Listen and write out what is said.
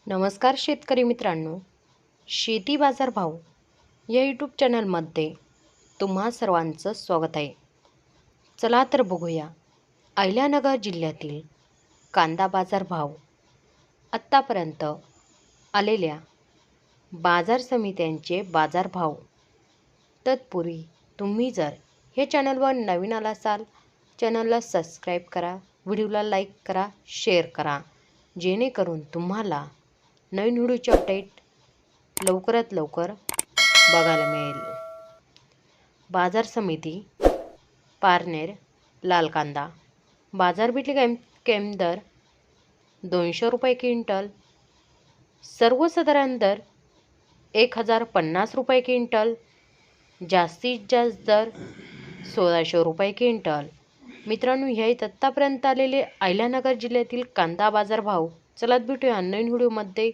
नमस्कार शेतकरी मित्रांनो, शेती बाजार भाव या यूट्यूब चॅनलमध्ये तुम्हा सर्वांचं स्वागत आहे. चला तर बघूया अहिल्यानगर जिल्ह्यातील कांदा बाजार भाव, आत्तापर्यंत आलेल्या बाजार समित्यांचे बाजार भाव. तत्पूर्वी तुम्ही जर हे चॅनलवर नवीन आला असाल, चॅनलला सबस्क्राईब करा, व्हिडिओला लाईक करा, शेअर करा, जेणेकरून तुम्हाला नवीन व्हिडिओचे अपडेट लवकरात लवकर बघायला मिळेल. बाजार समिती पारनेर लाल कांदा बाजारपेठ कॅम्प दर 200 रुपये क्विंटल, सर्वसाधारण दर 1050 रुपये क्विंटल, जास्तीत जास्त दर 1600 रुपये क्विंटल. मित्रांनो, हे आहेत आत्तापर्यंत आलेले अहिल्यानगर जिल्ह्यातील कांदा बाजार भाव. चला भेटूया नवीन व्हिडिओमध्ये.